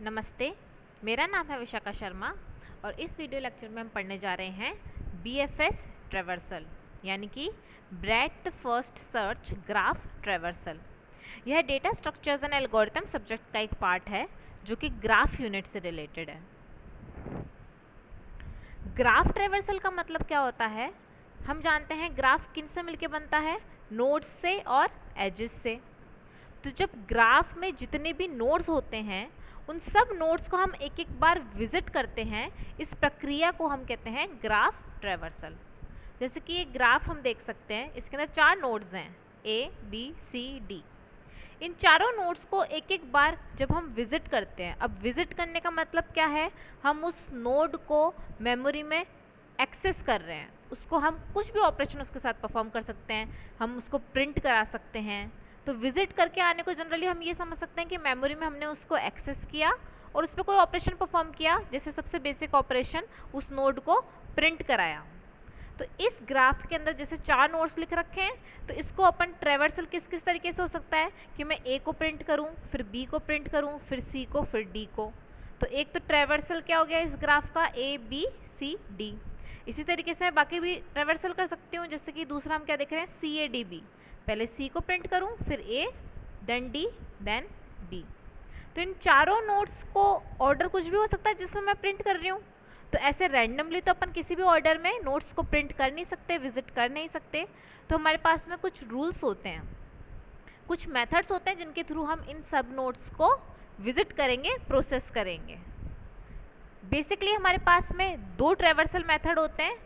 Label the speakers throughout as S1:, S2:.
S1: नमस्ते, मेरा नाम है विशाखा शर्मा और इस वीडियो लेक्चर में हम पढ़ने जा रहे हैं BFS ट्रैवर्सल यानी कि breadth first search graph traversal. यह data structures and algorithm subject का एक पार्ट है जो कि ग्राफ यूनिट से रिलेटेड है। ग्राफ ट्रैवर्सल का मतलब क्या होता है? हम जानते हैं ग्राफ किन से मिलके बनता है? नोड्स से और एजेस से। तो जब ग्राफ में जितने भी नोड्स होते हैं उन सब नोड्स को हम एक एक बार विजिट करते हैं, इस प्रक्रिया को हम कहते हैं ग्राफ ट्रैवर्सल। जैसे कि ये ग्राफ हम देख सकते हैं, इसके अंदर 4 नोड्स हैं A, B, C, D। इन चारों नोड्स को एक एक बार जब हम विजिट करते हैं, अब विजिट करने का मतलब क्या है? हम उस नोड को मेमोरी में एक्सेस कर रहे हैं, उसको हम कुछ भी ऑपरेशन उसके साथ परफॉर्म कर सकते हैं, हम उसको प्रिंट करा सकते हैं। तो विजिट करके आने को जनरली हम ये समझ सकते हैं कि मेमोरी में हमने उसको एक्सेस किया और उस पर कोई ऑपरेशन परफॉर्म किया, जैसे सबसे बेसिक ऑपरेशन उस नोड को प्रिंट कराया। तो इस ग्राफ के अंदर जैसे 4 नोड्स लिख रखे हैं, तो इसको अपन ट्रैवर्सल किस किस तरीके से हो सकता है कि मैं A को प्रिंट करूं, फिर B को प्रिंट करूं, फिर C को, फिर D को। तो एक तो ट्रैवर्सल क्या हो गया इस ग्राफ का, A, B, C, D। इसी तरीके से मैं बाकी भी ट्रैवर्सल कर सकती हूँ, जैसे कि दूसरा हम क्या देख रहे हैं, CADB। पहले C को प्रिंट करूं, फिर A, then D, then B। तो इन चारों नोड्स को ऑर्डर कुछ भी हो सकता है जिसमें मैं प्रिंट कर रही हूँ। तो ऐसे रैंडमली तो अपन किसी भी ऑर्डर में नोट्स को प्रिंट कर नहीं सकते, विजिट कर नहीं सकते। तो हमारे पास में कुछ रूल्स होते हैं, कुछ मेथड्स होते हैं जिनके थ्रू हम इन सब नोट्स को विजिट करेंगे, प्रोसेस करेंगे। बेसिकली हमारे पास में 2 ट्रैवर्सल मेथड होते हैं।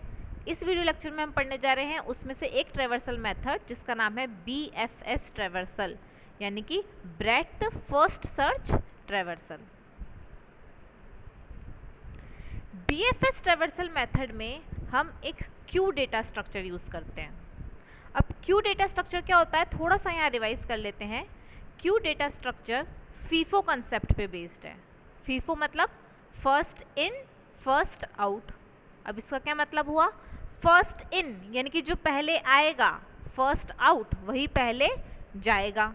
S1: इस वीडियो लेक्चर में हम पढ़ने जा रहे हैं उसमें से एक ट्रैवर्सल मेथड जिसका नाम है BFS ट्रैवर्सल यानी कि breadth first search traversal. BFS traversal method में हम एक क्यू डेटा स्ट्रक्चर यूज़ करते हैं। अब क्यू डेटा स्ट्रक्चर क्या होता है, थोड़ा सा यहाँ रिवाइज कर लेते हैं। Q data structure FIFO concept पे बेस्ड है। फीफो मतलब फर्स्ट इन फर्स्ट आउट। अब इसका क्या मतलब हुआ? फर्स्ट इन यानी कि जो पहले आएगा, फर्स्ट आउट वही पहले जाएगा।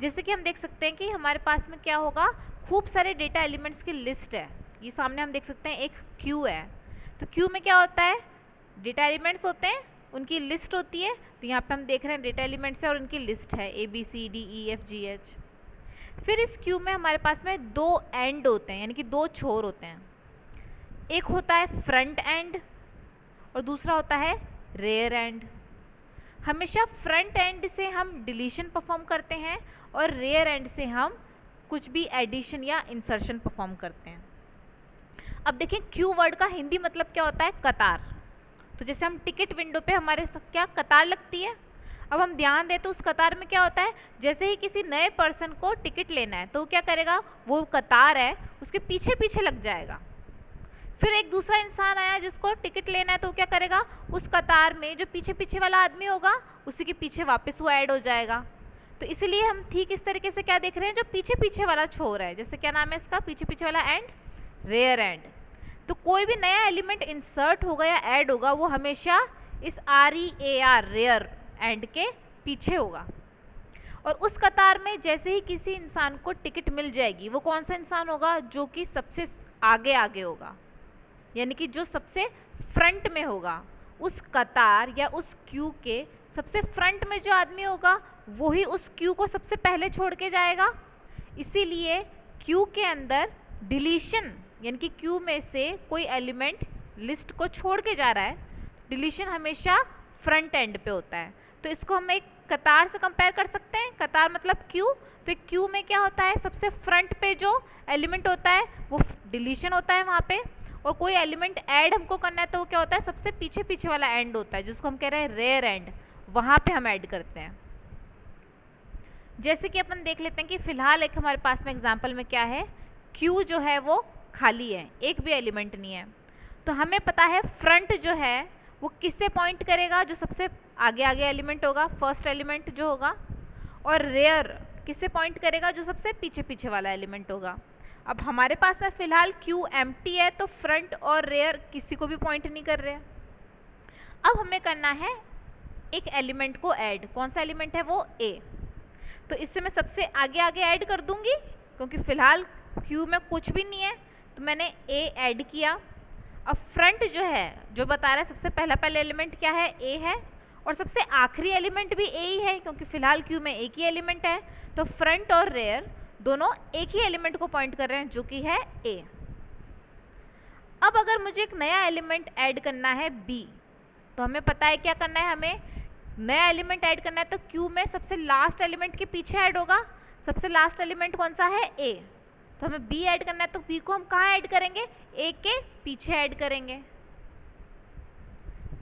S1: जैसे कि हम देख सकते हैं कि हमारे पास में क्या होगा, खूब सारे डेटा एलिमेंट्स की लिस्ट है। ये सामने हम देख सकते हैं एक क्यू है। तो क्यू में क्या होता है, डेटा एलिमेंट्स होते हैं, उनकी लिस्ट होती है। तो यहाँ पे हम देख रहे हैं डेटा एलिमेंट्स है और उनकी लिस्ट है ABCDEFGH। फिर इस क्यू में हमारे पास में 2 एंड होते हैं यानी कि 2 छोर होते हैं। एक होता है फ्रंट एंड और दूसरा होता है रेयर एंड। हमेशा फ्रंट एंड से हम डिलीशन परफॉर्म करते हैं और रेयर एंड से हम कुछ भी एडिशन या इंसर्शन परफॉर्म करते हैं। अब देखें क्यू वर्ड का हिंदी मतलब क्या होता है, कतार। तो जैसे हम टिकट विंडो पे हमारे क्या कतार लगती है। अब हम ध्यान दें तो उस कतार में क्या होता है, जैसे ही किसी नए पर्सन को टिकट लेना है तो क्या करेगा, वो कतार है उसके पीछे पीछे लग जाएगा। फिर एक दूसरा इंसान आया जिसको टिकट लेना है तो क्या करेगा, उस कतार में जो पीछे पीछे वाला आदमी होगा उसी के पीछे वापस वो ऐड हो जाएगा। तो इसलिए हम ठीक इस तरीके से क्या देख रहे हैं, जो पीछे पीछे वाला छोर है, जैसे क्या नाम है इसका, पीछे पीछे वाला एंड, रेयर एंड। तो कोई भी नया एलिमेंट इंसर्ट होगा या ऐड होगा वो हमेशा इस REAR रेयर एंड के पीछे होगा। और उस कतार में जैसे ही किसी इंसान को टिकट मिल जाएगी, वो कौन सा इंसान होगा, जो कि सबसे आगे आगे होगा यानी कि जो सबसे फ्रंट में होगा। उस कतार या उस क्यू के सबसे फ्रंट में जो आदमी होगा वही उस क्यू को सबसे पहले छोड़ के जाएगा। इसीलिए क्यू के अंदर डिलीशन यानी कि क्यू में से कोई एलिमेंट लिस्ट को छोड़ के जा रहा है, डिलीशन हमेशा फ्रंट एंड पे होता है। तो इसको हम एक कतार से कंपेयर कर सकते हैं। कतार मतलब क्यू। तो क्यू में क्या होता है, सबसे फ्रंट पे जो एलिमेंट होता है वो डिलीशन होता है वहाँ पे, और कोई एलिमेंट ऐड हमको करना है तो वो क्या होता है, सबसे पीछे पीछे वाला एंड होता है जिसको हम कह रहे हैं रेयर एंड, वहाँ पे हम ऐड करते हैं। जैसे कि अपन देख लेते हैं कि फिलहाल एक हमारे पास में एग्जाम्पल में क्या है, क्यू जो है वो खाली है, एक भी एलिमेंट नहीं है। तो हमें पता है फ्रंट जो है वो किससे पॉइंट करेगा, जो सबसे आगे आगे एलिमेंट होगा, फर्स्ट एलिमेंट जो होगा, और रेयर किससे पॉइंट करेगा, जो सबसे पीछे पीछे वाला एलिमेंट होगा। अब हमारे पास में फिलहाल क्यू एम्प्टी है तो फ्रंट और रेयर किसी को भी पॉइंट नहीं कर रहे हैं। अब हमें करना है एक एलिमेंट को ऐड। कौन सा एलिमेंट है वो, A। तो इससे मैं सबसे आगे आगे ऐड कर दूंगी क्योंकि फिलहाल क्यू में कुछ भी नहीं है तो मैंने ए ऐड किया। अब फ्रंट जो है, जो बता रहा है सबसे पहला एलिमेंट क्या है, ए है, और सबसे आखिरी एलिमेंट भी ए ही है क्योंकि फिलहाल क्यू में एक ही एलिमेंट है। तो फ्रंट और रेयर दोनों एक ही एलिमेंट को पॉइंट कर रहे हैं जो कि है ए। अब अगर मुझे एक नया एलिमेंट ऐड करना है बी, तो हमें पता है क्या करना है, हमें नया एलिमेंट ऐड करना है तो क्यू में सबसे लास्ट एलिमेंट के पीछे ऐड होगा। सबसे लास्ट एलिमेंट कौन सा है, ए, तो हमें बी ऐड करना है तो बी को हम कहाँ ऐड करेंगे, ए के पीछे ऐड करेंगे।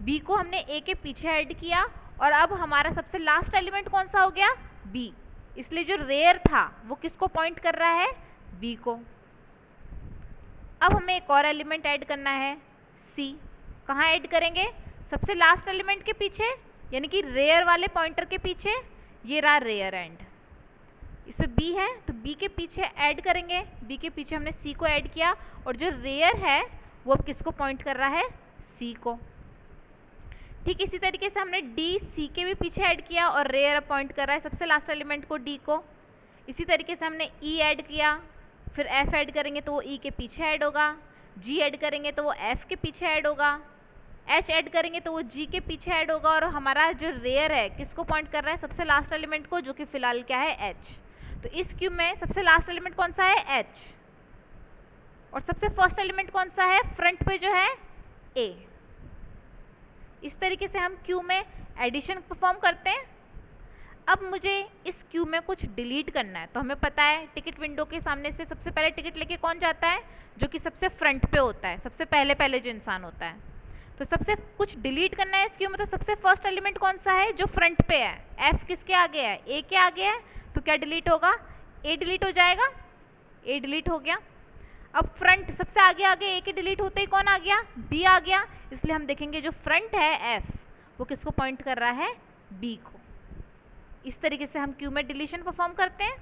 S1: बी को हमने ए के पीछे ऐड किया और अब हमारा सबसे लास्ट एलिमेंट कौन सा हो गया, बी, इसलिए जो रेयर था वो किसको पॉइंट कर रहा है, बी को। अब हमें एक और एलिमेंट ऐड करना है सी, कहाँ ऐड करेंगे, सबसे लास्ट एलिमेंट के पीछे, यानी कि रेयर वाले पॉइंटर के पीछे, ये रहा रेयर एंड, इसमें बी है तो बी के पीछे ऐड करेंगे। बी के पीछे हमने सी को ऐड किया और जो रेयर है वो अब किसको पॉइंट कर रहा है, सी को। ठीक इसी तरीके से हमने डी सी के भी पीछे ऐड किया और रेयर पॉइंट कर रहा है सबसे लास्ट एलिमेंट को, डी को। इसी तरीके से हमने ई ऐड किया, फिर एफ ऐड करेंगे तो वो ई के पीछे ऐड होगा, जी ऐड करेंगे तो वो एफ के पीछे ऐड होगा, एच ऐड करेंगे तो वो जी के पीछे ऐड होगा, और हमारा जो रेयर है किसको पॉइंट कर रहा है, सबसे लास्ट एलिमेंट को, जो कि फिलहाल क्या है, एच। तो इस क्यूब में सबसे लास्ट एलिमेंट कौन सा है, एच, और सबसे फर्स्ट एलिमेंट कौन सा है, फ्रंट पे जो है ए। इस तरीके से हम क्यू में एडिशन परफॉर्म करते हैं। अब मुझे इस क्यू में कुछ डिलीट करना है, तो हमें पता है टिकट विंडो के सामने से सबसे पहले टिकट लेके कौन जाता है, जो कि सबसे फ्रंट पे होता है, सबसे पहले जो इंसान होता है। तो सबसे कुछ डिलीट करना है इस क्यू में, तो सबसे फर्स्ट एलिमेंट कौन सा है, जो फ्रंट पे है, एफ किसके आगे है, ए के आगे है, तो क्या डिलीट होगा, ए डिलीट हो जाएगा, ए डिलीट हो गया। अब फ्रंट सबसे आगे ए के डिलीट होते ही कौन आ गया, बी आ गया, इसलिए हम देखेंगे जो फ्रंट है एफ वो किसको पॉइंट कर रहा है, बी को। इस तरीके से हम क्यू में डिलीशन परफॉर्म करते हैं।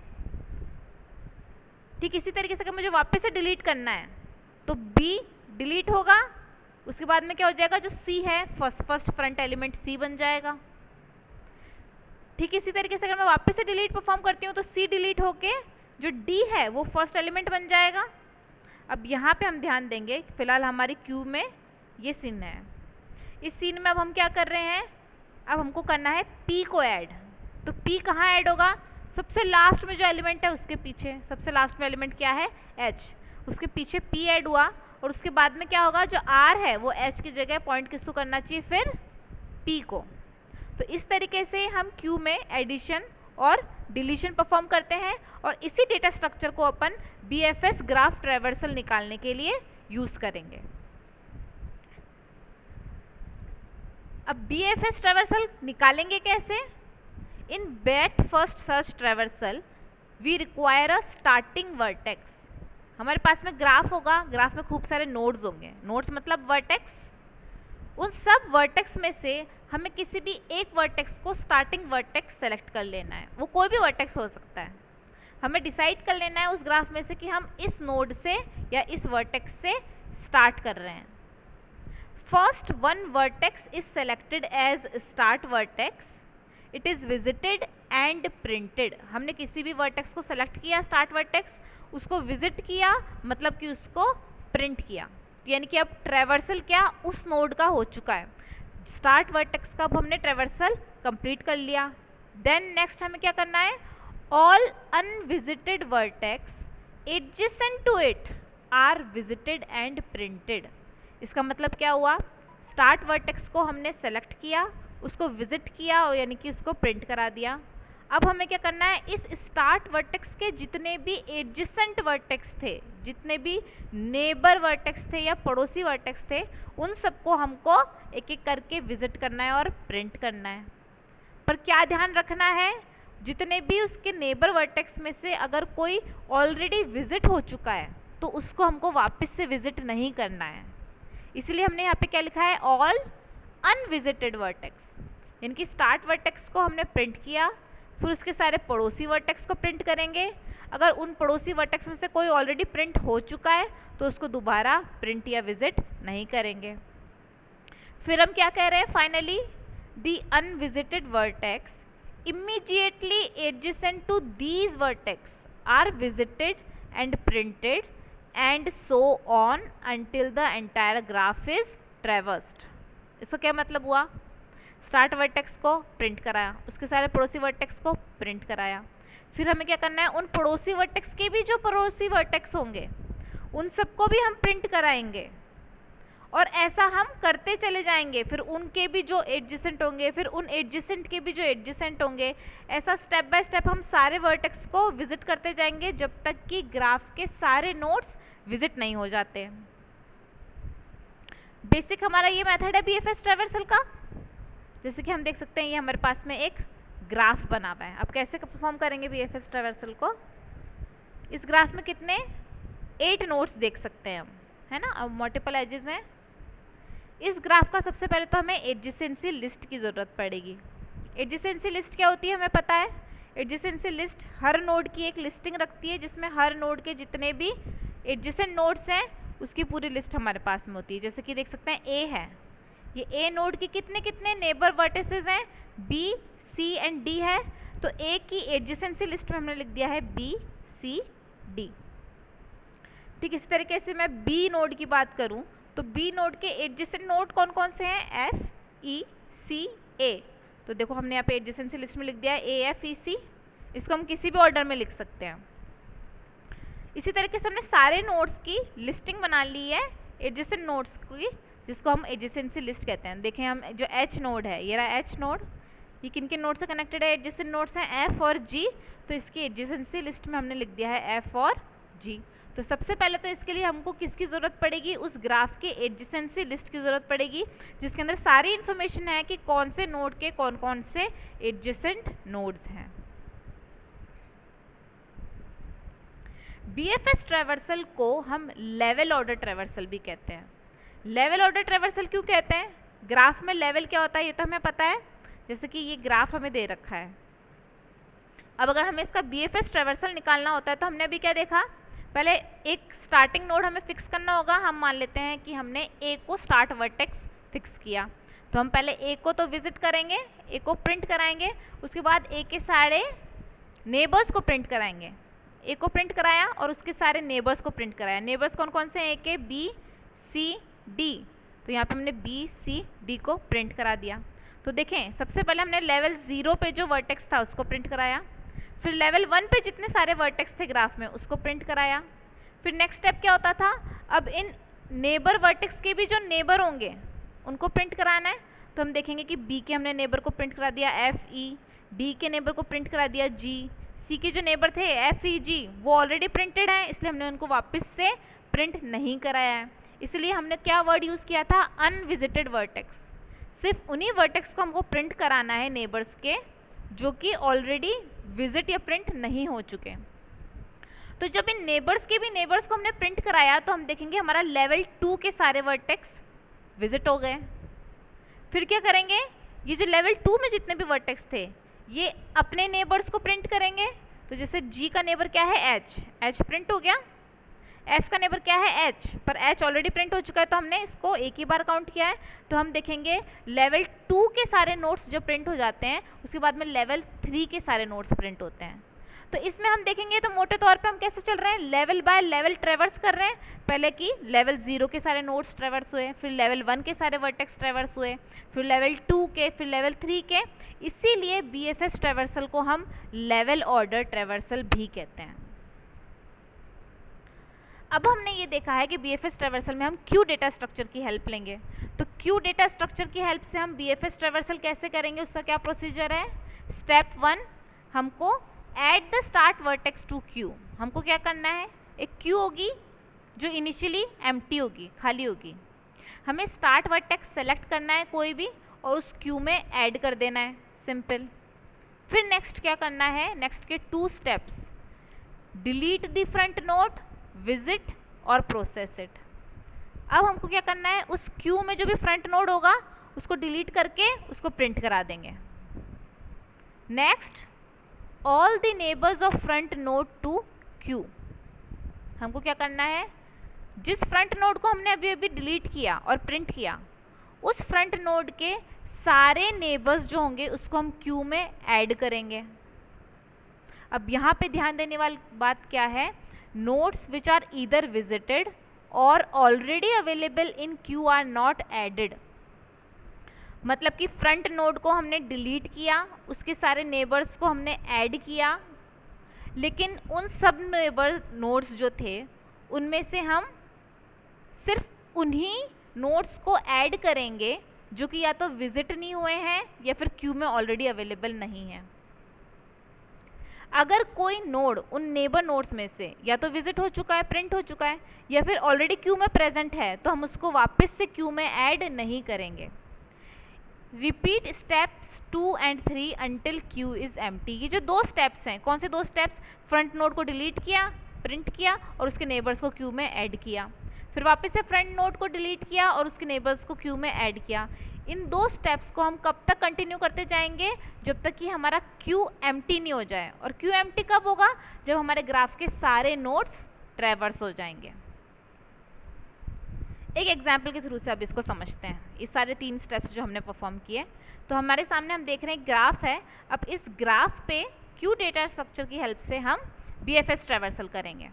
S1: ठीक इसी तरीके से अगर मुझे वापस से डिलीट करना है तो बी डिलीट होगा, उसके बाद में क्या हो जाएगा, जो सी है फर्स्ट फ्रंट एलिमेंट सी बन जाएगा। ठीक इसी तरीके से अगर मैं वापस से डिलीट परफॉर्म करती हूँ तो सी डिलीट होके जो डी है वो फर्स्ट एलिमेंट बन जाएगा। अब यहाँ पे हम ध्यान देंगे, फिलहाल हमारी क्यू में ये सीन है, इस सीन में अब हम क्या कर रहे हैं, अब हमको करना है पी को ऐड। तो पी कहाँ ऐड होगा, सबसे लास्ट में जो एलिमेंट है उसके पीछे, सबसे लास्ट में एलिमेंट क्या है, एच, उसके पीछे पी ऐड हुआ, और उसके बाद में क्या होगा, जो आर है वो एच की जगह पॉइंट किसको करना चाहिए, फिर पी को। तो इस तरीके से हम क्यू में एडिशन और डिलीशन परफॉर्म करते हैं, और इसी डेटा स्ट्रक्चर को अपन बीएफएस ग्राफ ट्रैवर्सल निकालने के लिए यूज करेंगे। अब बीएफएस ट्रैवर्सल निकालेंगे कैसे, in breadth first search traversal we require a starting vertex. हमारे पास में ग्राफ होगा, ग्राफ में खूब सारे नोड्स होंगे, नोड्स मतलब वर्टेक्स। उन सब वर्टेक्स में से हमें किसी भी एक वर्टेक्स को स्टार्टिंग वर्टेक्स सेलेक्ट कर लेना है, वो कोई भी वर्टेक्स हो सकता है। हमें डिसाइड कर लेना है उस ग्राफ में से कि हम इस नोड से या इस वर्टेक्स से स्टार्ट कर रहे हैं। First one vertex is selected as start vertex, it is visited and printed. हमने किसी भी वर्टेक्स को सेलेक्ट किया स्टार्ट वर्टेक्स, उसको विजिट किया मतलब कि उसको प्रिंट किया, यानी कि अब ट्रैवर्सल क्या उस नोड का हो चुका है। स्टार्ट वर्टेक्स का अब हमने ट्रैवर्सल कंप्लीट कर लिया। देन नेक्स्ट हमें क्या करना है, all unvisited vertex adjacent to it are visited and printed. इसका मतलब क्या हुआ, स्टार्ट वर्टेक्स को हमने सेलेक्ट किया, उसको विजिट किया और यानी कि उसको प्रिंट करा दिया। अब हमें क्या करना है, इस स्टार्ट वर्टेक्स के जितने भी एडजेसेंट वर्टेक्स थे, जितने भी नेबर वर्टेक्स थे या पड़ोसी वर्टेक्स थे, उन सबको हमको एक एक करके विजिट करना है और प्रिंट करना है। पर क्या ध्यान रखना है, जितने भी उसके नेबर वर्टेक्स में से अगर कोई ऑलरेडी विजिट हो चुका है तो उसको हमको वापस से विजिट नहीं करना है। इसलिए हमने यहाँ पे क्या लिखा है, ऑल अनविजिटेड वर्टेक्स, यानी कि स्टार्ट वर्टेक्स को हमने प्रिंट किया, फिर उसके सारे पड़ोसी वर्टेक्स को प्रिंट करेंगे। अगर उन पड़ोसी वर्टेक्स में से कोई ऑलरेडी प्रिंट हो चुका है तो उसको दोबारा प्रिंट या विजिट नहीं करेंगे। फिर हम क्या कह रहे हैं, finally the unvisited vertex immediately adjacent to these vertex are visited and printed and so on until the entire graph is traversed। इसका क्या मतलब हुआ? स्टार्ट वर्टेक्स को प्रिंट कराया, उसके सारे पड़ोसी वर्टेक्स को प्रिंट कराया, फिर हमें क्या करना है, उन पड़ोसी वर्टेक्स के भी जो पड़ोसी वर्टेक्स होंगे उन सबको भी हम प्रिंट कराएंगे, और ऐसा हम करते चले जाएंगे। फिर उनके भी जो एडजेसेंट होंगे, फिर उन एडजेसेंट के भी जो एडजेसेंट होंगे, ऐसा स्टेप बाय स्टेप हम सारे वर्टेक्स को विजिट करते जाएंगे जब तक कि ग्राफ के सारे नोड्स विजिट नहीं हो जाते। बेसिक हमारा ये मेथड है बीएफएस ट्रैवर्सल का। जैसे कि हम देख सकते हैं ये हमारे पास में एक ग्राफ बना हुआ है। अब कैसे परफॉर्म करेंगे बीएफएस ट्रैवर्सल को? इस ग्राफ में कितने 8 नोड्स देख सकते हैं हम, है ना, और मल्टीपल एजेस हैं। इस ग्राफ का सबसे पहले तो हमें एडजेसेंसी लिस्ट की ज़रूरत पड़ेगी। एडजेसेंसी लिस्ट क्या होती है हमें पता है। एडजेसेंसी लिस्ट हर नोड की एक लिस्टिंग रखती है जिसमें हर नोड के जितने भी एडजेसेंट नोड्स हैं उसकी पूरी लिस्ट हमारे पास में होती है। जैसे कि देख सकते हैं ए है, ये ए नोड की कितने कितने नेबर वर्टिसेस हैं, बी सी एंड डी है, तो ए की एडजेसेंसी लिस्ट में हमने लिख दिया है बी सी डी। ठीक इसी तरीके से मैं बी नोड की बात करूं तो बी नोड के एडजेसेंट नोड कौन कौन से हैं, एफ ई सी ए। तो देखो हमने यहाँ पे एडजेसेंसी लिस्ट में लिख दिया है ए एफ ई सी, इसको हम किसी भी ऑर्डर में लिख सकते हैं। इसी तरीके से हमने सारे नोड्स की लिस्टिंग बना ली है एडजेसेंट नोड्स की, जिसको हम एडजेसेंसी लिस्ट कहते हैं। देखें हम जो एच नोड है, ये रहा एच नोड, ये किन किन नोड से कनेक्टेड है, एडजेसेंट नोड्स हैं एफ और जी, तो इसकी एडजेसेंसी लिस्ट में हमने लिख दिया है एफ और जी। तो सबसे पहले तो इसके लिए हमको किसकी ज़रूरत पड़ेगी, उस ग्राफ के एडजेसेंसी लिस्ट की ज़रूरत पड़ेगी जिसके अंदर सारी इन्फॉर्मेशन है कि कौन से नोड के कौन कौन से एडजेसेंट नोड्स हैं। बीएफएस ट्रैवर्सल को हम लेवल ऑर्डर ट्रैवर्सल भी कहते हैं। लेवल ऑर्डर ट्रैवर्सल क्यों कहते हैं? ग्राफ में लेवल क्या होता है ये तो हमें पता है। जैसे कि ये ग्राफ हमें दे रखा है, अब अगर हमें इसका बीएफएस ट्रैवर्सल निकालना होता है तो हमने अभी क्या देखा, पहले एक स्टार्टिंग नोड हमें फिक्स करना होगा। हम मान लेते हैं कि हमने ए को स्टार्ट वर्टेक्स फिक्स किया, तो हम पहले ए को तो विजिट करेंगे, ए को प्रिंट कराएंगे, उसके बाद ए के सारे नेबर्स को प्रिंट कराएंगे। ए को प्रिंट कराया और उसके सारे नेबर्स को प्रिंट कराया। नेबर्स कौन कौन से हैं, ए के बी सी डी, तो यहाँ पे हमने बी सी डी को प्रिंट करा दिया। तो देखें सबसे पहले हमने लेवल 0 पे जो वर्टेक्स था उसको प्रिंट कराया, फिर लेवल 1 पे जितने सारे वर्टेक्स थे ग्राफ में उसको प्रिंट कराया। फिर नेक्स्ट स्टेप क्या होता था, अब इन नेबर वर्टेक्स के भी जो नेबर होंगे उनको प्रिंट कराना है। तो हम देखेंगे कि बी के हमने नेबर को प्रिंट करा दिया एफ ई, डी के नेबर को प्रिंट करा दिया जी, सी के जो नेबर थे एफ ई जी वो ऑलरेडी प्रिंटेड हैं, इसलिए हमने उनको वापस से प्रिंट नहीं कराया है। इसलिए हमने क्या वर्ड यूज़ किया था, अनविजिटेड वर्टेक्स। सिर्फ उन्हीं वर्टेक्स को हमको प्रिंट कराना है नेबर्स के जो कि ऑलरेडी विजिट या प्रिंट नहीं हो चुके। तो जब इन नेबर्स के भी नेबर्स को हमने प्रिंट कराया तो हम देखेंगे हमारा लेवल 2 के सारे वर्टेक्स विजिट हो गए। फिर क्या करेंगे, ये जो लेवल 2 में जितने भी वर्टेक्स थे ये अपने नेबर्स को प्रिंट करेंगे। तो जैसे जी का नेबर क्या है एच, एच प्रिंट हो गया, एफ का नेबर क्या है एच, पर एच ऑलरेडी प्रिंट हो चुका है तो हमने इसको एक ही बार काउंट किया है। तो हम देखेंगे लेवल 2 के सारे नोट्स जो प्रिंट हो जाते हैं उसके बाद में लेवल 3 के सारे नोट्स प्रिंट होते हैं। तो इसमें हम देखेंगे तो मोटे तौर पे हम कैसे चल रहे हैं, लेवल बाय लेवल ट्रैवर्स कर रहे हैं। पहले कि लेवल 0 के सारे नोट्स ट्रैवर्स हुए, फिर लेवल 1 के सारे वर्टेक्स ट्रैवर्स हुए, फिर लेवल 2 के, फिर लेवल 3 के। इसीलिए बीएफएस ट्रैवर्सल को हम लेवल ऑर्डर ट्रैवर्सल भी कहते हैं। अब हमने ये देखा है कि बीएफएस ट्रैवर्सल में हम क्यू डेटा स्ट्रक्चर की हेल्प लेंगे। तो क्यू डेटा स्ट्रक्चर की हेल्प से हम बीएफएस ट्रैवर्सल कैसे करेंगे, उसका क्या प्रोसीजर है। स्टेप 1, हमको add the start vertex to queue. हमको क्या करना है, एक क्यू होगी जो इनिशियली एम्प्टी होगी, खाली होगी, हमें स्टार्ट वर्टेक्स सेलेक्ट करना है कोई भी और उस क्यू में ऐड कर देना है, सिंपल। फिर नेक्स्ट क्या करना है, नेक्स्ट के 2 steps, delete the front node, visit और प्रोसेस इट। अब हमको क्या करना है, उस क्यू में जो भी फ्रंट नोड होगा उसको डिलीट करके उसको प्रिंट करा देंगे। Next, all the neighbours of front node to queue. हमको क्या करना है, जिस फ्रंट नोड को हमने अभी अभी डिलीट किया और प्रिंट किया उस फ्रंट नोड के सारे नेबर्स जो होंगे उसको हम क्यू में ऐड करेंगे। अब यहाँ पे ध्यान देने वाली बात क्या है, nodes which are either visited or already available in queue are not added। मतलब कि फ्रंट नोड को हमने डिलीट किया, उसके सारे नेबर्स को हमने ऐड किया, लेकिन उन सब नेबर नोड्स जो थे उनमें से हम सिर्फ उन्हीं नोड्स को ऐड करेंगे जो कि या तो विजिट नहीं हुए हैं या फिर क्यू में ऑलरेडी अवेलेबल नहीं है। अगर कोई नोड उन नेबर नोड्स में से या तो विजिट हो चुका है, प्रिंट हो चुका है, या फिर ऑलरेडी क्यू में प्रेजेंट है, तो हम उसको वापस से क्यू में ऐड नहीं करेंगे। Repeat steps 2 and 3 until Q is empty. ये जो दो स्टेप्स हैं, कौन से दो स्टेप्स? फ्रंट नोड को डिलीट किया, प्रिंट किया और उसके नेबर्स को क्यू में ऐड किया, फिर वापस से फ्रंट नोड को डिलीट किया और उसके नेबर्स को क्यू में ऐड किया। इन दो स्टेप्स को हम कब तक कंटिन्यू करते जाएंगे? जब तक कि हमारा क्यू एम्प्टी नहीं हो जाए। और क्यू एम्प्टी कब होगा? जब हमारे ग्राफ के सारे नोड्स ट्रैवर्स हो जाएंगे। एक एग्जाम्पल के थ्रू से अब इसको समझते हैं, इस सारे 3 स्टेप्स जो हमने परफॉर्म किए। तो हमारे सामने हम देख रहे हैं ग्राफ है। अब इस ग्राफ पे क्यू डेटा स्ट्रक्चर की हेल्प से हम बीएफएस ट्रैवर्सल करेंगे।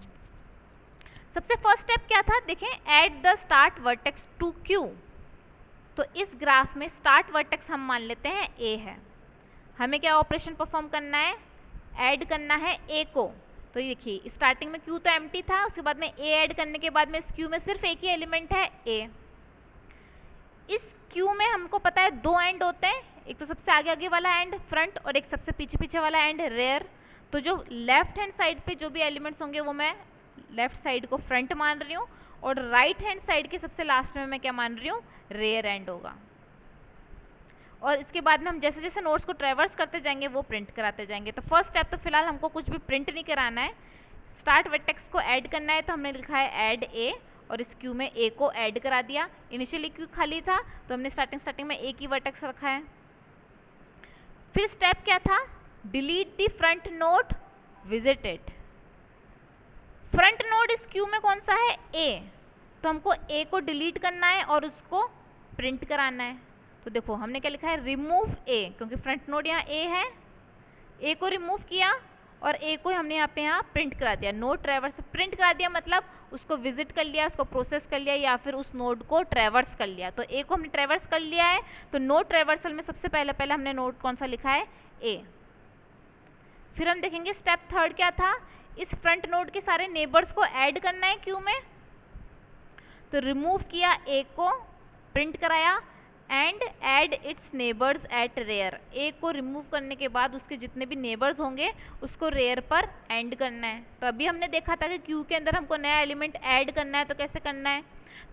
S1: सबसे फर्स्ट स्टेप क्या था? देखें, add the start vertex to queue. तो इस ग्राफ में स्टार्ट वर्टेक्स हम मान लेते हैं ए है। हमें क्या ऑपरेशन परफॉर्म करना है? ऐड करना है ए को। तो ये देखिए, स्टार्टिंग में क्यू तो एम्प्टी था, उसके बाद में ए ऐड करने के बाद में इस क्यू में सिर्फ एक ही एलिमेंट है ए। इस क्यू में हमको पता है 2 एंड होते हैं, एक तो सबसे आगे आगे वाला एंड फ्रंट और एक सबसे पीछे पीछे वाला एंड रेयर। तो जो लेफ्ट हैंड साइड पे जो भी एलिमेंट्स होंगे वो मैं लेफ्ट साइड को फ्रंट मान रही हूँ, और राइट हैंड साइड के सबसे लास्ट में मैं क्या मान रही हूँ? रेयर एंड होगा। और इसके बाद में हम जैसे जैसे नोड्स को ट्रैवर्स करते जाएंगे वो प्रिंट कराते जाएंगे। तो फर्स्ट स्टेप तो फिलहाल हमको कुछ भी प्रिंट नहीं कराना है, स्टार्ट वर्टेक्स को ऐड करना है। तो हमने लिखा है ऐड ए और इस क्यू में ए को ऐड करा दिया। इनिशियली क्यू खाली था तो हमने स्टार्टिंग में ए की वर्टेक्स रखा है। फिर स्टेप क्या था? Delete the front node visited. Front node इस क्यू में कौन सा है? ए। तो हमको ए को डिलीट करना है और उसको प्रिंट कराना है। तो देखो हमने क्या लिखा है? रिमूव ए, क्योंकि फ्रंट नोड यहाँ ए है, ए को रिमूव किया और ए को हमने यहाँ पे प्रिंट करा दिया। नोड ट्रैवर्स प्रिंट करा दिया मतलब उसको विजिट कर लिया, उसको प्रोसेस कर लिया या फिर उस नोड को ट्रैवर्स कर लिया। तो ए को हमने ट्रैवर्स कर लिया है, तो नोड ट्रैवर्सल में सबसे पहले हमने नोड कौन सा लिखा है? ए। फिर हम देखेंगे स्टेप थर्ड क्या था? इस फ्रंट नोड के सारे नेबर्स को ऐड करना है क्यू में। तो रिमूव किया ए को, प्रिंट कराया and add its neighbours at rear. A को रिमूव करने के बाद उसके जितने भी नेबर्स होंगे उसको रेयर पर एंड करना है। तो अभी हमने देखा था कि क्यू के अंदर हमको नया एलिमेंट ऐड करना है, तो कैसे करना है?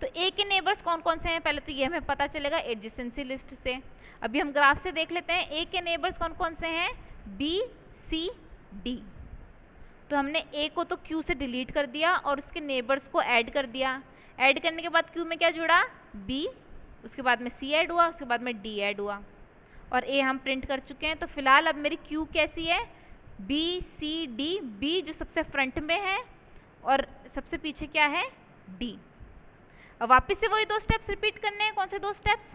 S1: तो ए के नेबर्स कौन कौन से हैं? पहले तो ये हमें पता चलेगा एडजेसेंसी लिस्ट से। अभी हम ग्राफ से देख लेते हैं ए के नेबर्स कौन कौन से हैं? B, C, D. तो हमने ए को तो क्यू से डिलीट कर दिया और उसके नेबर्स को ऐड कर दिया। ऐड करने के बाद क्यू में क्या जुड़ा? बी, उसके बाद में सी ऐड हुआ, उसके बाद में डी ऐड हुआ और ए हम प्रिंट कर चुके हैं। तो फिलहाल अब मेरी क्यू कैसी है? B, C, D. बी जो सबसे फ्रंट में है और सबसे पीछे क्या है? डी। अब वापस से वही 2 स्टेप्स रिपीट करने हैं। कौन से 2 स्टेप्स?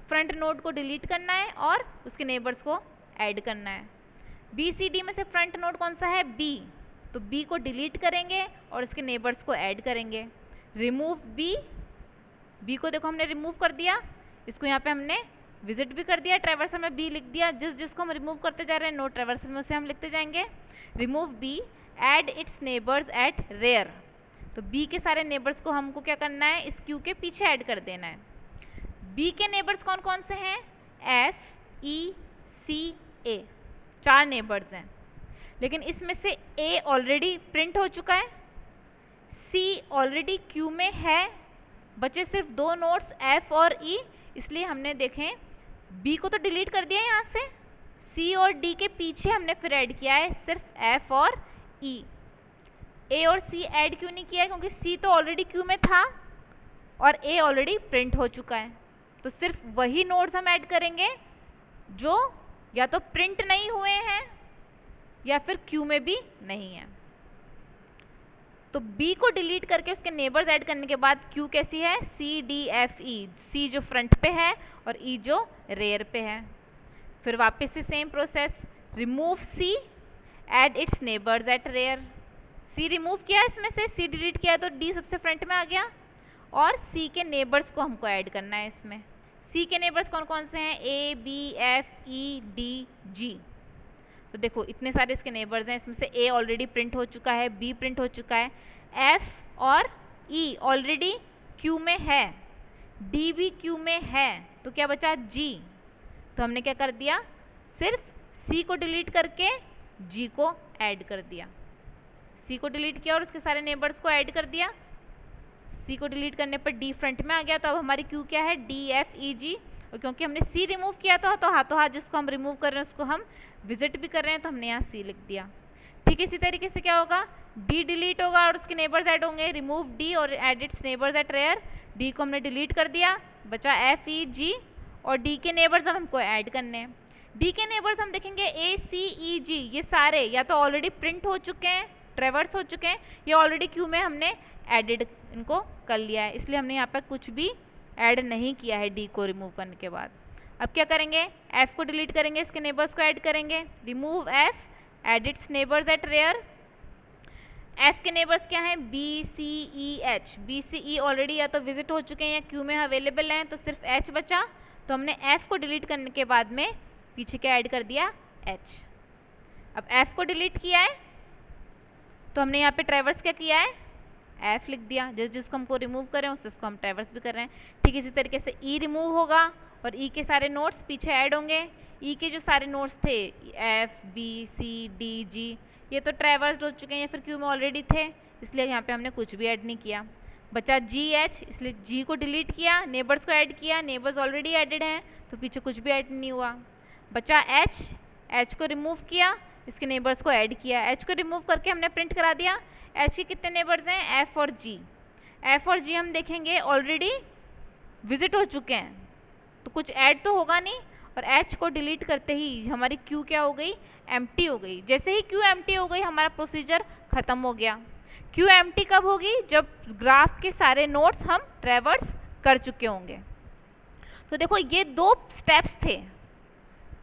S1: फ्रंट नोड को डिलीट करना है और उसके नेबर्स को ऐड करना है। बी, सी, डी में से फ्रंट नोड कौन सा है? बी। तो बी को डिलीट करेंगे और उसके नेबर्स को ऐड करेंगे। रिमूव बी, बी को देखो हमने रिमूव कर दिया, इसको यहाँ पे हमने विजिट भी कर दिया, ट्रैवर्सल में बी लिख दिया। जिसको हम रिमूव करते जा रहे हैं नोड ट्रैवर्सल में उसे हम लिखते जाएंगे। Remove B, add its neighbours at rear. तो बी के सारे नेबर्स को हमको क्या करना है? इस क्यू के पीछे ऐड कर देना है। बी के नेबर्स कौन कौन से हैं? एफ, ई, सी, ए। 4 नेबर्स हैं, लेकिन इसमें से ए ऑलरेडी प्रिंट हो चुका है, सी ऑलरेडी क्यू में है, बचे सिर्फ 2 नोड्स एफ और ई। इसलिए हमने देखें बी को तो डिलीट कर दिया यहाँ से, सी और डी के पीछे हमने फिर ऐड किया है सिर्फ एफ और ई। ए और सी ऐड क्यों नहीं किया है? क्योंकि सी तो ऑलरेडी क्यू में था और ए ऑलरेडी प्रिंट हो चुका है। तो सिर्फ वही नोड्स हम ऐड करेंगे जो या तो प्रिंट नहीं हुए हैं या फिर क्यू में भी नहीं है। तो बी को डिलीट करके उसके नेबर्स ऐड करने के बाद क्यू कैसी है? सी, डी, एफ, ई। सी जो फ्रंट पे है और ई जो रेयर पे है। फिर वापस से same process, remove C, add its neighbours at rear. C remove किया इसमें से, सी डिलीट किया तो डी सबसे फ्रंट में आ गया, और सी के नेबर्स को हमको ऐड करना है इसमें। सी के नेबर्स कौन कौन से हैं, A B F E D G. तो देखो इतने सारे इसके नेबर्स हैं, इसमें से ए ऑलरेडी प्रिंट हो चुका है, बी प्रिंट हो चुका है, एफ और ई ऑलरेडी क्यू में है, डी भी क्यू में है, तो क्या बचा जी। तो हमने क्या कर दिया, सिर्फ सी को डिलीट करके जी को ऐड कर दिया, सी को डिलीट किया और उसके सारे नेबर्स को ऐड कर दिया। सी को डिलीट करने पर डी फ्रंट में आ गया, तो अब हमारी क्यू क्या है, डी एफ ई जी। और क्योंकि हमने सी रिमूव किया था तो हाथों हाथ जिसको हम रिमूव कर रहे हैं उसको हम विजिट भी कर रहे हैं, तो हमने यहाँ सी लिख दिया। ठीक है, इसी तरीके से क्या होगा, डी डिलीट होगा और उसके नेबर्स ऐड होंगे, रिमूव डी और add its neighbours at rear. D को हमने डिलीट कर दिया, बचा एफ ई जी, और डी के नेबर्स अब हमको ऐड करने हैं। डी के नेबर्स हम देखेंगे ए सी ई जी, ये सारे या तो ऑलरेडी प्रिंट हो चुके हैं, ट्रेवर्स हो चुके हैं, या ऑलरेडी क्यू में हमने एडिड इनको कर लिया है, इसलिए हमने यहाँ पर कुछ भी ऐड नहीं किया है डी को रिमूव करने के बाद। अब क्या करेंगे, एफ को डिलीट करेंगे, इसके नेबर्स को ऐड करेंगे, remove F, add its neighbours at rear. F के नेबर्स क्या हैं, B C E H, B C E already या तो विजिट हो चुके हैं या क्यू में अवेलेबल हैं, तो सिर्फ एच बचा, तो हमने एफ को डिलीट करने के बाद में पीछे क्या ऐड कर दिया, एच। अब एफ को डिलीट किया है तो हमने यहाँ पे ट्रेवर्स क्या किया है, एफ लिख दिया, जिसको हमको रिमूव करें उसको हम ट्रेवर्स भी कर रहे हैं। ठीक इसी तरीके से ई रिमूव होगा और ई के सारे नोट्स पीछे ऐड होंगे। ई के जो सारे नोट्स थे F B C D G, ये तो ट्रेवर्स हो चुके हैं या फिर क्यू में ऑलरेडी थे, इसलिए यहाँ पे हमने कुछ भी ऐड नहीं किया। बचा जी एच, इसलिए जी को डिलीट किया, नेबर्स को ऐड किया, नेबर्स ऑलरेडी एडेड हैं तो पीछे कुछ भी ऐड नहीं हुआ। बचा एच, एच को रिमूव किया, इसके नेबर्स को ऐड किया, एच को रिमूव करके हमने प्रिंट करा दिया। एच के कितने नेबर्स हैं, एफ और जी। एफ और जी हम देखेंगे ऑलरेडी विजिट हो चुके हैं तो कुछ ऐड तो होगा नहीं, और एच को डिलीट करते ही हमारी क्यू क्या हो गई, एम्प्टी हो गई। जैसे ही क्यू एम्प्टी हो गई हमारा प्रोसीजर खत्म हो गया। क्यू एम्प्टी कब होगी, जब ग्राफ के सारे नोड्स हम ट्रेवर्स कर चुके होंगे। तो देखो ये दो स्टेप्स थे,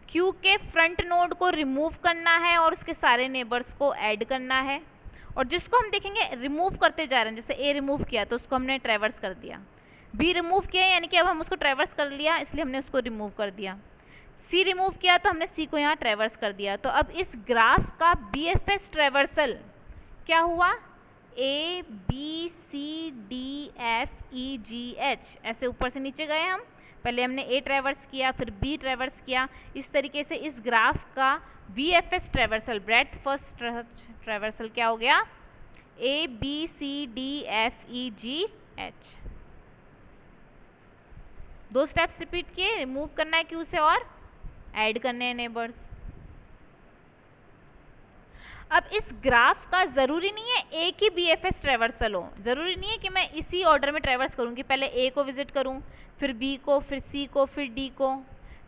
S1: क्यू के फ्रंट नोड को रिमूव करना है और उसके सारे नेबर्स को ऐड करना है, और जिसको हम देखेंगे रिमूव करते जा रहे हैं, जैसे ए रिमूव किया तो उसको हमने ट्रेवर्स कर दिया, बी रिमूव किया यानी कि अब हम उसको ट्रेवर्स कर लिया इसलिए हमने उसको रिमूव कर दिया, सी रिमूव किया तो हमने सी को यहाँ ट्रेवर्स कर दिया। तो अब इस ग्राफ का बीएफएस ट्रेवर्सल क्या हुआ, A B C D F E G H, ऐसे ऊपर से नीचे गए हम, पहले हमने ए ट्रेवर्स किया फिर बी ट्रेवर्स किया, इस तरीके से इस ग्राफ का BFS traversal, breadth first traversal क्या हो गया, A B C D F E G H. दो स्टेप्स रिपीट किए, रिमूव करना है क्यू से और ऐड करने हैं नेबर्स। अब इस ग्राफ का जरूरी नहीं है एक ही बीएफएस ट्रेवर्सल हो, जरूरी नहीं है कि मैं इसी ऑर्डर में ट्रेवर्स करूंगी, पहले ए को विजिट करूं फिर बी को फिर सी को फिर डी को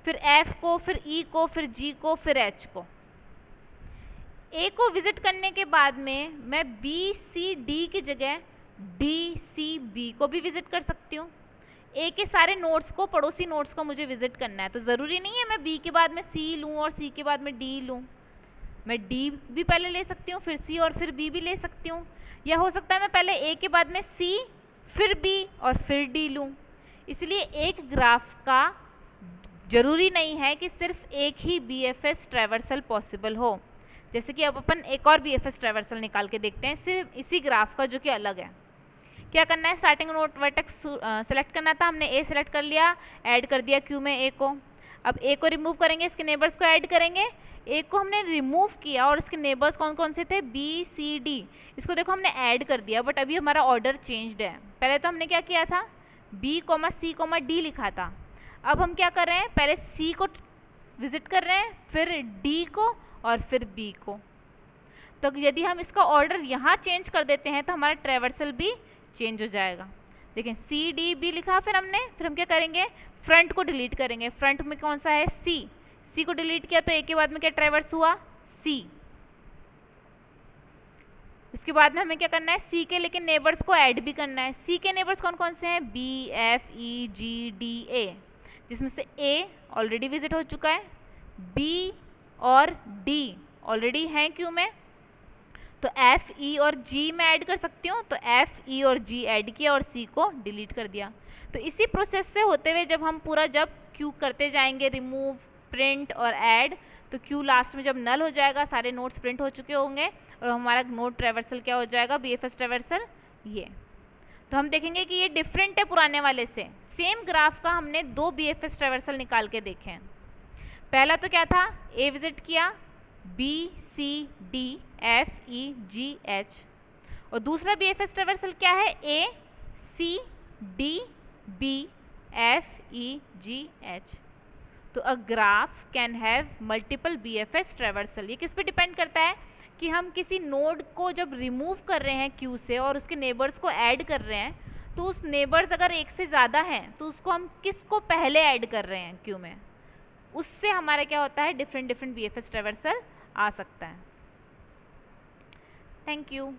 S1: फिर एफ को फिर ई को फिर जी को फिर एच को। ए को विजिट करने के बाद में मैं बी सी डी की जगह डी सी बी को भी विजिट कर सकती हूँ। ए के सारे नोड्स को, पड़ोसी नोड्स को मुझे विजिट करना है, तो ज़रूरी नहीं है मैं बी के बाद में सी लूँ और सी के बाद में डी लूँ, मैं डी भी पहले ले सकती हूँ फिर सी और फिर बी भी ले सकती हूँ, या हो सकता है मैं पहले ए के बाद में सी फिर बी और फिर डी लूँ। इसलिए एक ग्राफ का जरूरी नहीं है कि सिर्फ एक ही बीएफएस ट्रेवर्सल पॉसिबल हो। जैसे कि अब अपन एक और बीएफएस ट्रेवर्सल निकाल के देखते हैं सिर्फ इसी ग्राफ का, जो कि अलग है। क्या करना है, स्टार्टिंग नोड वर्टेक्स सेलेक्ट करना था, हमने ए सेलेक्ट कर लिया, ऐड कर दिया क्यू में ए को। अब ए को रिमूव करेंगे, इसके नेबर्स को ऐड करेंगे। ए को हमने रिमूव किया और इसके नेबर्स कौन कौन से थे, बी सी डी, इसको देखो हमने ऐड कर दिया, बट अभी हमारा ऑर्डर चेंज्ड है। पहले तो हमने क्या किया था, B comma C comma D लिखा था, अब हम क्या कर रहे हैं, पहले सी को विजिट कर रहे हैं फिर डी को और फिर बी को। तो यदि हम इसका ऑर्डर यहाँ चेंज कर देते हैं तो हमारा ट्रेवर्सल भी चेंज हो जाएगा। देखें सी डी बी लिखा, फिर हम क्या करेंगे, फ्रंट को डिलीट करेंगे। फ्रंट में कौन सा है, सी, सी को डिलीट किया तो ए के बाद में क्या ट्रेवर्स हुआ, सी। इसके बाद में हमें क्या करना है, सी के लेकिन नेबर्स को ऐड भी करना है। सी के नेबर्स कौन कौन से हैं, B F E G D A, जिसमें से ए ऑलरेडी विजिट हो चुका है, बी और डी ऑलरेडी हैं क्यू में, तो एफ ई और जी में ऐड कर सकती हूँ, तो एफ ई और जी ऐड किया और सी को डिलीट कर दिया। तो इसी प्रोसेस से होते हुए जब हम पूरा जब क्यू करते जाएंगे, रिमूव, प्रिंट और ऐड, तो क्यू लास्ट में जब नल हो जाएगा, सारे नोड्स प्रिंट हो चुके होंगे और हमारा नोड ट्रैवर्सल क्या हो जाएगा, बीएफएस ट्रैवर्सल ये। तो हम देखेंगे कि ये डिफरेंट है पुराने वाले से। सेम ग्राफ का हमने 2 बीएफएस ट्रैवर्सल निकाल के देखे हैं। पहला तो क्या था, ए विजिट किया, B C D F E G H, और दूसरा बीएफएस ट्रैवर्सल क्या है, A C D B F E G H. तो a graph can have multiple BFS traversal. ये किस पे डिपेंड करता है कि हम किसी नोड को जब रिमूव कर रहे हैं क्यू से और उसके नेबर्स को ऐड कर रहे हैं, तो उस नेबर्स अगर एक से ज़्यादा हैं तो उसको हम किसको पहले ऐड कर रहे हैं क्यू में, उससे हमारा क्या होता है, डिफरेंट बीएफएस ट्रैवर्सल आ सकता है। Thank you.